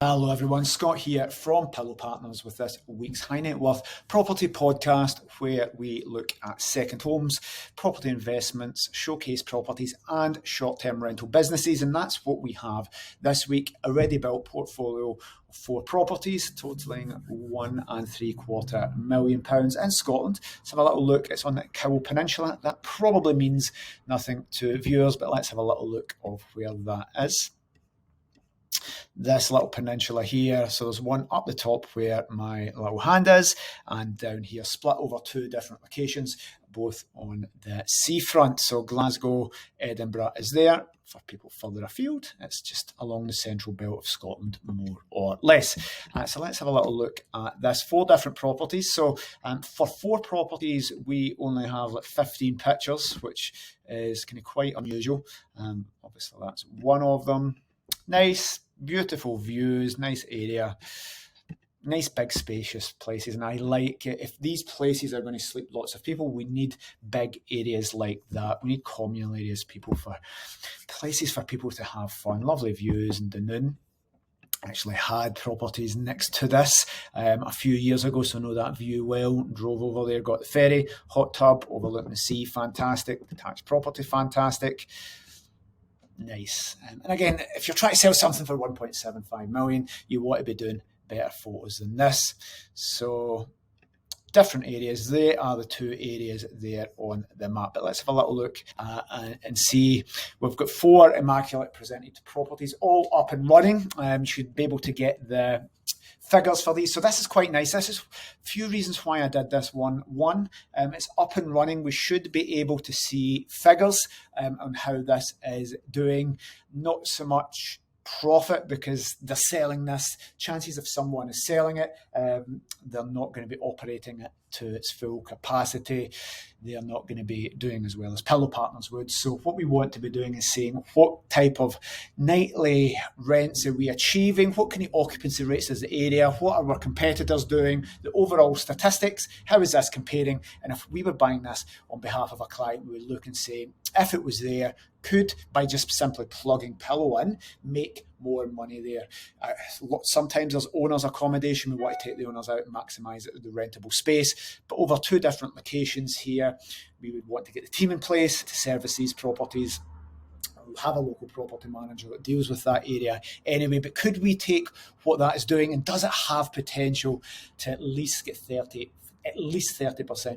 Hello everyone, Scott here from Pillow Partners with this week's High Net Worth Property Podcast, where we look at second homes, property investments, showcase properties and short-term rental businesses, and that's what we have this week. A ready-built portfolio of 4 properties totalling £1.75 million in Scotland. Let's have a little look. It's on the Cowal Peninsula. That probably means nothing to viewers, but let's have a little look of where that is. This little peninsula here, so there's one up the top where my little hand is, and down here split over 2 different locations, both on the seafront. So Glasgow, Edinburgh is there. For people further afield, it's just along the central belt of Scotland, more or less. So let's have a little look at this. 4 different properties. So for 4 properties, we only have like 15 pictures, which is kind of quite unusual. Obviously, that's one of them. Nice, beautiful views, nice area, nice big spacious places, and I like it. If these places are going to sleep lots of people, we need big areas like that. We need communal areas, places for people to have fun, lovely views. And Dunoon actually had properties next to this a few years ago, so I know that view well. Drove over there, got the ferry, hot tub overlooking the sea, fantastic. Detached property, fantastic. Nice. And again, if you're trying to sell something for 1.75 million, you want to be doing better photos than this. So different areas. They are the 2 areas there on the map. But let's have a little look and see. We've got 4 immaculate presented properties all up and running. You should be able to get the figures for these. So this is quite nice. This is a few reasons why I did this one. One, it's up and running. We should be able to see figures on how this is doing. Not so much profit, because they're selling this. Chances of someone is selling it, they're not going to be operating it to its full capacity. They are not going to be doing as well as Pillow Partners would. So what we want to be doing is saying, what type of nightly rents are we achieving? What kind of occupancy rates is the area? What are our competitors doing? The overall statistics, how is this comparing? And if we were buying this on behalf of a client, we would look and say, if it was there, could, by just simply plugging Pillow in, make more money there. Sometimes there's owners' accommodation. We want to take the owners out and maximise the rentable space. But over 2 different locations here, we would want to get the team in place to service these properties. We'll have a local property manager that deals with that area anyway. But could we take what that is doing, and does it have potential to at least get 30%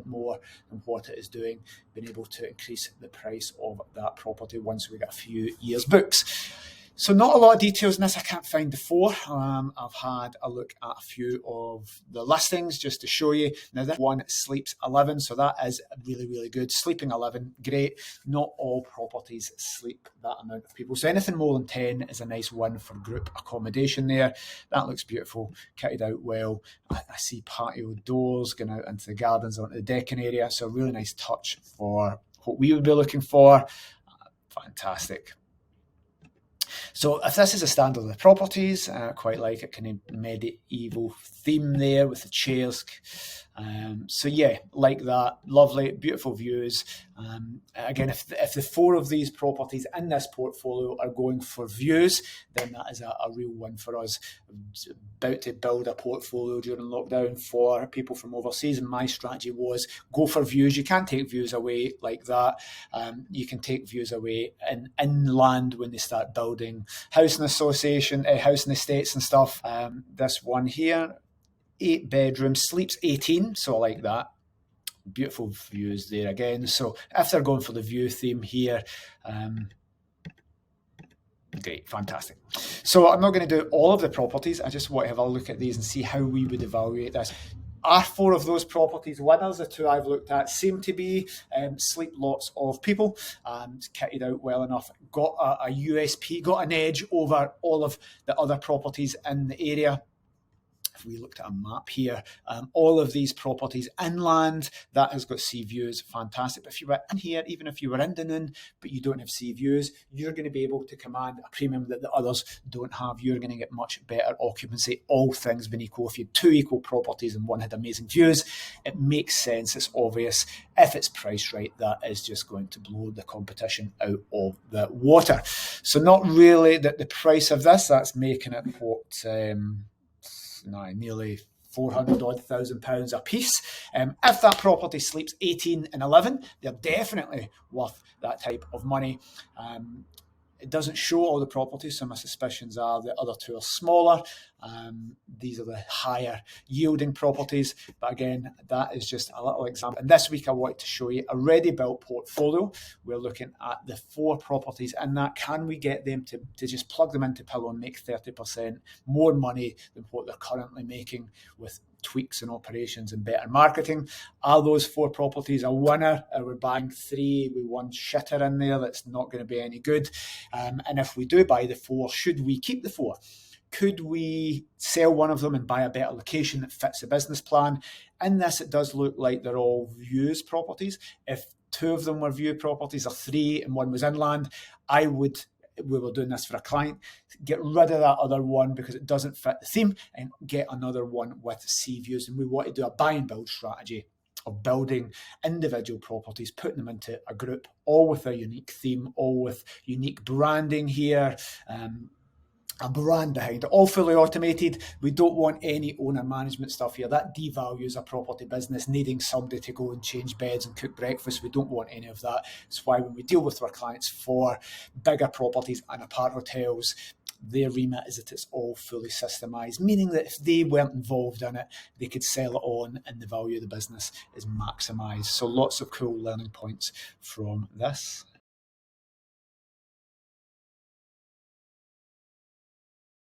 more than what it is doing, being able to increase the price of that property once we get a few years' books. So not a lot of details in this. I can't find the 4. I've had a look at a few of the listings just to show you. Now this one sleeps 11, so that is really, really good. Sleeping 11, great. Not all properties sleep that amount of people. So anything more than 10 is a nice win for group accommodation there. That looks beautiful, kitted out well. I see patio doors going out into the gardens, onto the decking area. So a really nice touch for what we would be looking for. Fantastic. So if this is a standard of the properties, I quite like it, kind of medieval theme there with the chairs. So yeah, like that. Lovely, beautiful views. Again, if the 4 of these properties in this portfolio are going for views, then that is a real win for us. About to build a portfolio during lockdown for people from overseas, and my strategy was go for views. You can't take views away like that. You can take views away inland when they start building housing estates and stuff. This one here, 8 bedrooms, sleeps 18, so I like that. Beautiful views there again. So if they're going for the view theme here, great, fantastic. So I'm not going to do all of the properties. I just want to have a look at these and see how we would evaluate this. Are 4 of those properties winners? The 2 I've looked at seem to be. Sleep lots of people, kitted out well enough, got a USP, got an edge over all of the other properties in the area. If we looked at a map here, all of these properties inland, that has got sea views, fantastic. But if you were in here, even if you were in Dunoon, but you don't have sea views, you're going to be able to command a premium that the others don't have. You're going to get much better occupancy, all things being equal. If you had 2 equal properties and one had amazing views, it makes sense, it's obvious. If it's priced right, that is just going to blow the competition out of the water. So not really that the price of this, that's making it what, nearly 400,000 pounds a piece. If that property sleeps 18 and 11, they're definitely worth that type of money. It doesn't show all the properties, so my suspicions are the other two are smaller. These are the higher yielding properties. But again, that is just a little example. And this week I wanted to show you a ready-built portfolio. We're looking at the 4 properties and that can we get them to just plug them into Pillow and make 30% more money than what they're currently making with tweaks and operations and better marketing. Are those 4 properties a winner? Are we buying 3 with one shitter in there that's not going to be any good? And if we do buy the 4, should we keep the 4? Could we sell one of them and buy a better location that fits the business plan? In this, it does look like they're all views properties. If 2 of them were view properties or 3 and one was inland, we were doing this for a client, get rid of that other one because it doesn't fit the theme and get another one with sea views. And we want to do a buy and build strategy of building individual properties, putting them into a group, all with a unique theme, all with unique branding here, a brand behind it, all fully automated. We don't want any owner management stuff here. That devalues a property business, needing somebody to go and change beds and cook breakfast. We don't want any of that. That's why when we deal with our clients for bigger properties and apart hotels, their remit is that it's all fully systemised, meaning that if they weren't involved in it, they could sell it on and the value of the business is maximised. So lots of cool learning points from this.